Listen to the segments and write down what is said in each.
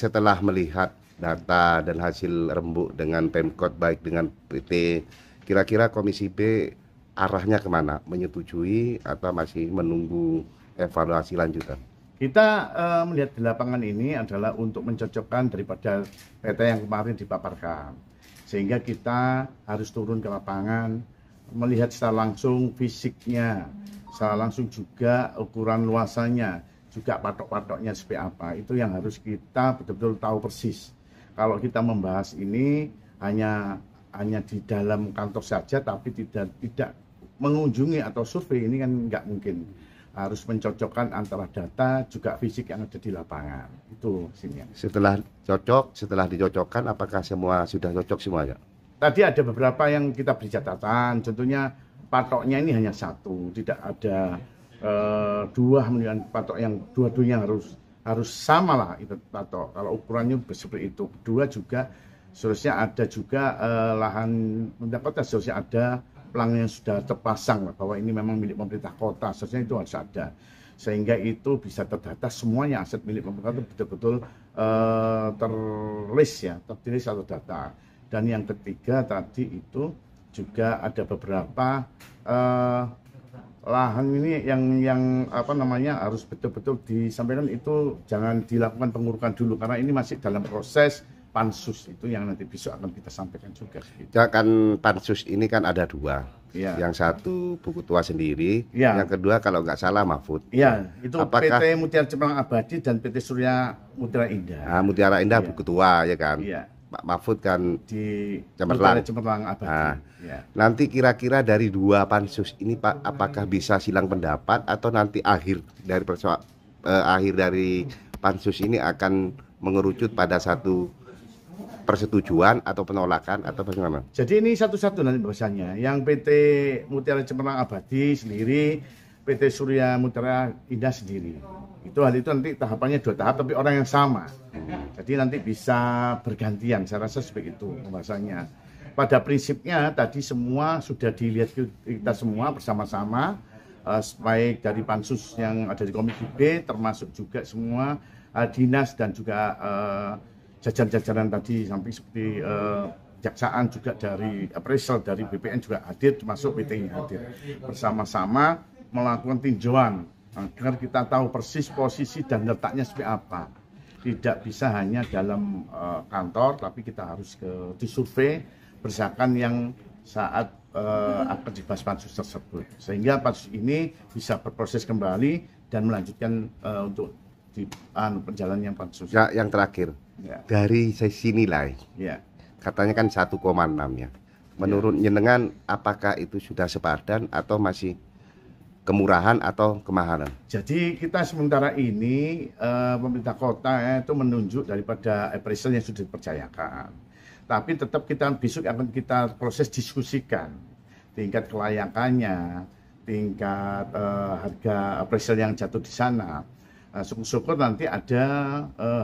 setelah melihat data dan hasil rembuk dengan Pemkot baik dengan PT, kira-kira Komisi B arahnya kemana? Menyetujui atau masih menunggu evaluasi lanjutan? Kita melihat di lapangan ini adalah untuk mencocokkan daripada data yang kemarin dipaparkan. Sehingga kita harus turun ke lapangan, melihat secara langsung fisiknya, secara langsung juga ukuran luasannya, juga patok-patoknya seperti apa. Itu yang harus kita betul-betul tahu persis. Kalau kita membahas ini hanya di dalam kantor saja, tapi tidak mengunjungi atau survei, ini kan nggak mungkin. Harus mencocokkan antara data juga fisik yang ada di lapangan. Itu sini. Setelah dicocokkan, apakah semua sudah cocok semuanya? Tadi ada beberapa yang kita beri catatan. Contohnya patoknya ini hanya satu, tidak ada dua patok yang dua-duanya harus sama lah itu patok. Kalau ukurannya seperti itu. Kedua juga seharusnya ada juga lahan mendapatkan seharusnya ada pelang yang sudah terpasang bahwa ini memang milik pemerintah kota, seharusnya itu harus ada, sehingga itu bisa terdata semuanya aset milik pemerintah itu betul-betul tertulis atau data. Dan yang ketiga tadi itu juga ada beberapa lahan ini yang harus betul-betul disampaikan, itu jangan dilakukan pengurukan dulu karena ini masih dalam proses pansus, itu yang nanti besok akan kita sampaikan juga. Ya kan pansus ini kan ada dua, ya. Yang satu Bu Ketua sendiri, ya. Yang kedua kalau nggak salah Mahfud. Iya, itu PT Mutiara Cemerlang Abadi dan PT Surya Mutiara Indah. Nah, Mutiara Indah ya. Bu Ketua ya kan. Iya. Pak Mahfud kan di Cemerlang Abadi. Nah, ya. Nanti kira-kira dari dua pansus ini Pak, apakah bisa silang pendapat atau nanti akhir dari pansus ini akan mengerucut pada satu persetujuan atau penolakan atau bagaimana? Jadi ini satu-satu nanti bahasanya. Yang PT Mutiara Cemerlang Abadi sendiri, PT Surya Mutiara Indah sendiri. Hal itu nanti tahapannya 2 tahap tapi orang yang sama. Jadi nanti bisa bergantian. Saya rasa seperti itu bahasanya. Pada prinsipnya tadi semua sudah dilihat kita semua bersama-sama, baik dari pansus yang ada di Komisi B termasuk juga semua dinas dan juga jajaran-jajaran tadi sampai seperti kejaksaan juga dari appraisal dari BPN juga hadir, termasuk PT hadir, bersama-sama melakukan tinjauan agar kita tahu persis posisi dan letaknya seperti apa. Tidak bisa hanya dalam kantor, tapi kita harus disurvei berdasarkan yang saat akan dibahas pansus tersebut, sehingga pansus ini bisa berproses kembali dan melanjutkan untuk di perjalanan yang pansus. Ya, yang terakhir. Ya. Dari sisi nilai, ya. Katanya kan 1,6 ya. Menurut jenengan apakah itu sudah sepadan atau masih kemurahan atau kemahalan? Jadi kita sementara ini pemerintah kota itu menunjuk daripada appraisal yang sudah dipercayakan. Tapi tetap kita besok akan kita proses diskusikan tingkat kelayakannya, tingkat harga appraisal yang jatuh di sana. Syukur-syukur nanti ada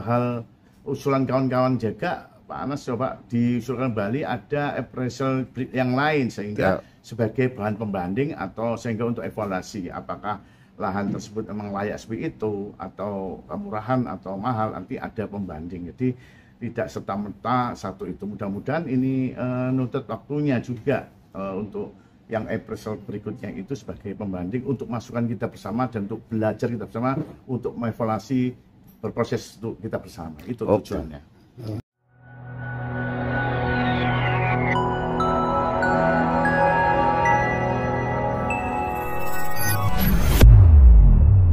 hal usulan kawan-kawan juga, Pak Anas coba diusulkan kembali ada appraisal yang lain sehingga sebagai bahan pembanding atau sehingga untuk evaluasi apakah lahan tersebut memang layak seperti itu atau murahan atau mahal, nanti ada pembanding. Jadi tidak serta-merta satu itu. Mudah-mudahan ini nutut waktunya juga untuk yang appraisal berikutnya itu sebagai pembanding untuk masukan kita bersama dan untuk belajar kita bersama untuk mengevaluasi berproses untuk kita bersama. Itu tujuannya.